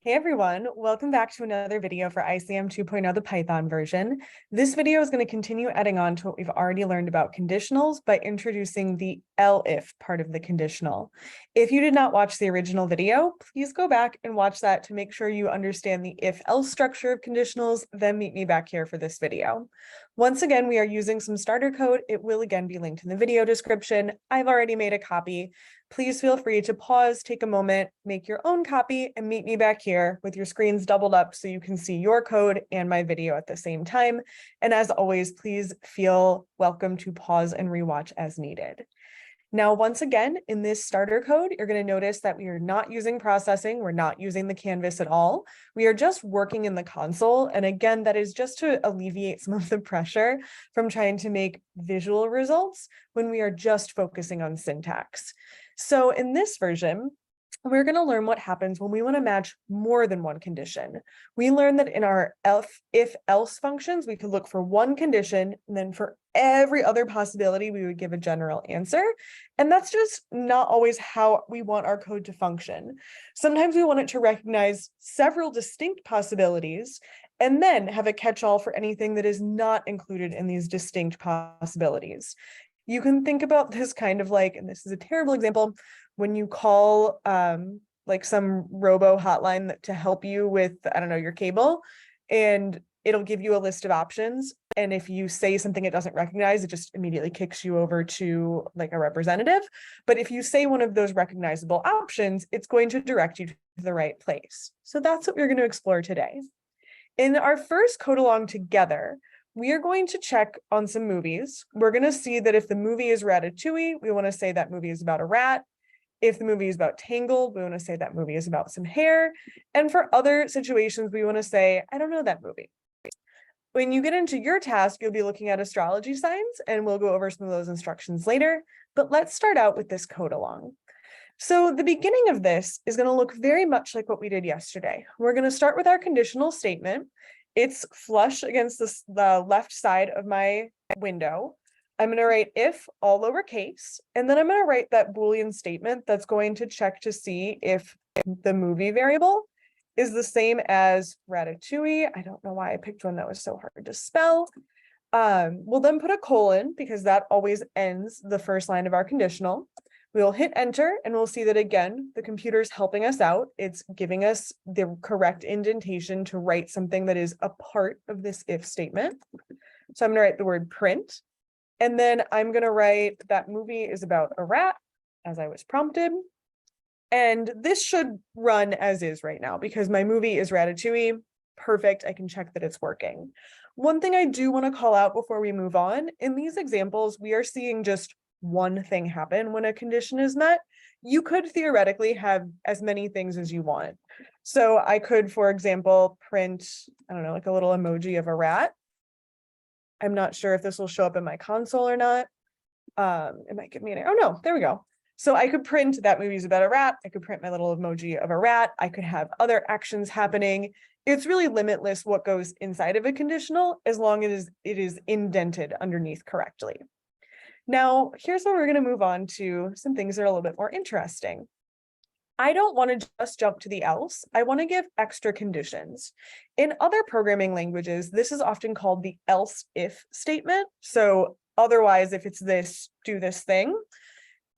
Hey everyone, welcome back to another video for ICM 2.0, the Python version. This video is going to continue adding on to what we've already learned about conditionals by introducing the elif part of the conditional. If you did not watch the original video, please go back and watch that to make sure you understand the if-else structure of conditionals, then meet me back here for this video. Once again, we are using some starter code. It will again be linked in the video description. I've already made a copy. Please feel free to pause, take a moment, make your own copy, and meet me back here with your screens doubled up so you can see your code and my video at the same time. And as always, please feel welcome to pause and rewatch as needed. Now, once again, in this starter code, you're going to notice that we are not using processing. We're not using the canvas at all. We are just working in the console. And again, that is just to alleviate some of the pressure from trying to make visual results when we are just focusing on syntax. So in this version, we're going to learn what happens when we want to match more than one condition. We learned that in our if-else functions, we could look for one condition, and then for every other possibility, we would give a general answer. And that's just not always how we want our code to function. Sometimes we want it to recognize several distinct possibilities and then have a catch-all for anything that is not included in these distinct possibilities. You can think about this kind of like, and this is a terrible example, when you call like some robo hotline to help you with, I don't know, your cable, and it'll give you a list of options. And if you say something it doesn't recognize, it just immediately kicks you over to like a representative. But if you say one of those recognizable options, it's going to direct you to the right place. So that's what we're going to explore today. In our first code along together, we are going to check on some movies. We're going to see that if the movie is Ratatouille, we want to say that movie is about a rat. If the movie is about Tangled, we want to say that movie is about some hair. And for other situations, we want to say, I don't know that movie. When you get into your task, you'll be looking at astrology signs, and we'll go over some of those instructions later. But let's start out with this code along. So the beginning of this is going to look very much like what we did yesterday. We're going to start with our conditional statement. It's flush against the left side of my window. I'm going to write if, all lowercase, and then I'm going to write that Boolean statement that's going to check to see if the movie variable is the same as Ratatouille. I don't know why I picked one that was so hard to spell. We'll then put a colon because that always ends the first line of our conditional. We'll hit enter and we'll see that again, the computer's helping us out. It's giving us the correct indentation to write something that is a part of this if statement. So I'm going to write the word print. And then I'm going to write that movie is about a rat, as I was prompted. And this should run as is right now because my movie is Ratatouille. Perfect. I can check that it's working. One thing I do want to call out before we move on, in these examples, we are seeing just one thing happen when a condition is met. You could theoretically have as many things as you want. So I could, for example, print, I don't know, like a little emoji of a rat. I'm not sure if this will show up in my console or not. It might give me oh no, there we go. So I could print that movie's about a rat. I could print my little emoji of a rat. I could have other actions happening. It's really limitless what goes inside of a conditional as long as it is indented underneath correctly. Now, here's where we're going to move on to some things that are a little bit more interesting. I don't want to just jump to the else. I want to give extra conditions. In other programming languages, this is often called the else if statement. So otherwise, if it's this, do this thing.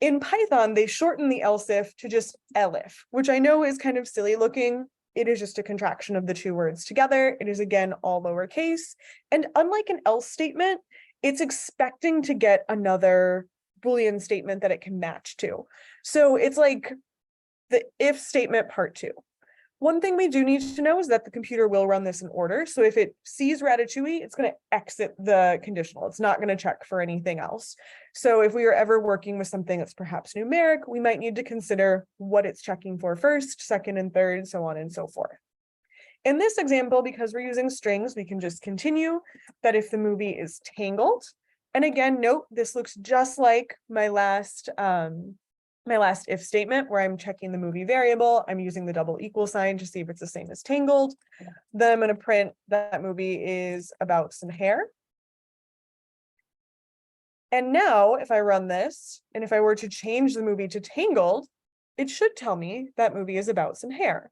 In Python, they shorten the else if to just elif, which I know is kind of silly looking. It is just a contraction of the two words together. It is, again, all lowercase. And unlike an else statement, it's expecting to get another Boolean statement that it can match to. So it's like the if statement part 2. One thing we do need to know is that the computer will run this in order. So if it sees Ratatouille, it's going to exit the conditional. It's not going to check for anything else. So if we are ever working with something that's perhaps numeric, we might need to consider what it's checking for first, second, and third, so on and so forth. In this example, because we're using strings, we can just continue that if the movie is Tangled. And again, note, this looks just like my last if statement where I'm checking the movie variable. I'm using the double equal sign to see if it's the same as Tangled. Then I'm going to print that movie is about some hair. And now if I run this, and if I were to change the movie to Tangled, it should tell me that movie is about some hair.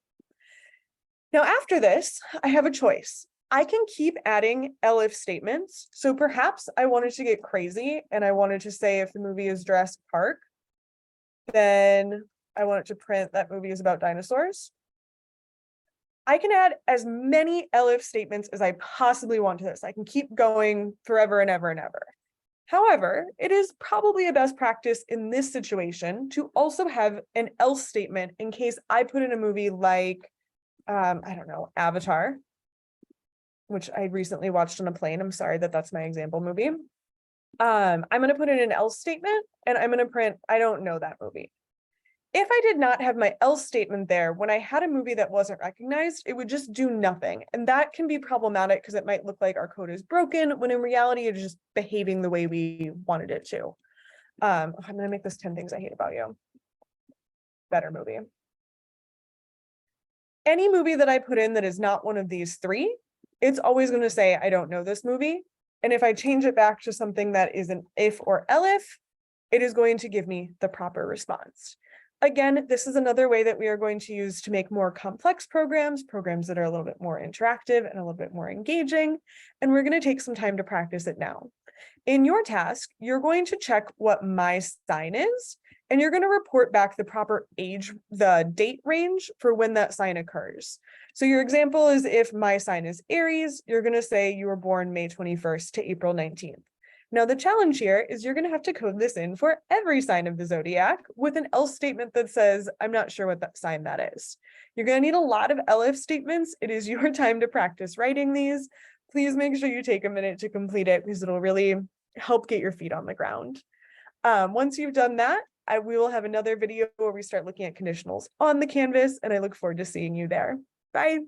Now, after this, I have a choice. I can keep adding elif statements. So perhaps I wanted to get crazy and I wanted to say if the movie is Jurassic Park, then I want it to print that movie is about dinosaurs. I can add as many elif statements as I possibly want to this. I can keep going forever and ever and ever. However, it is probably a best practice in this situation to also have an else statement in case I put in a movie like, I don't know, Avatar, which I recently watched on a plane. I'm sorry that that's my example movie. I'm going to put in an else statement and I'm going to print, I don't know that movie. If I did not have my else statement there, when I had a movie that wasn't recognized, it would just do nothing. And that can be problematic because it might look like our code is broken when in reality it is just behaving the way we wanted it to. I'm going to make this 10 things I hate about you. Better movie. Any movie that I put in that is not one of these three, it's always going to say, I don't know this movie. And if I change it back to something that is an if or elif, it is going to give me the proper response. Again, this is another way that we are going to use to make more complex programs that are a little bit more interactive and a little bit more engaging. And we're going to take some time to practice it now. In your task, you're going to check what my sign is, and you're going to report back the proper age, the date range for when that sign occurs. So your example is if my sign is Aries, you're going to say you were born May 21st to April 19th. Now, the challenge here is you're going to have to code this in for every sign of the zodiac with an else statement that says, I'm not sure what that sign that is. You're going to need a lot of elif statements. It is your time to practice writing these. Please make sure you take a minute to complete it because it'll really help get your feet on the ground. Once you've done that, we will have another video where we start looking at conditionals on the canvas, and I look forward to seeing you there. Bye.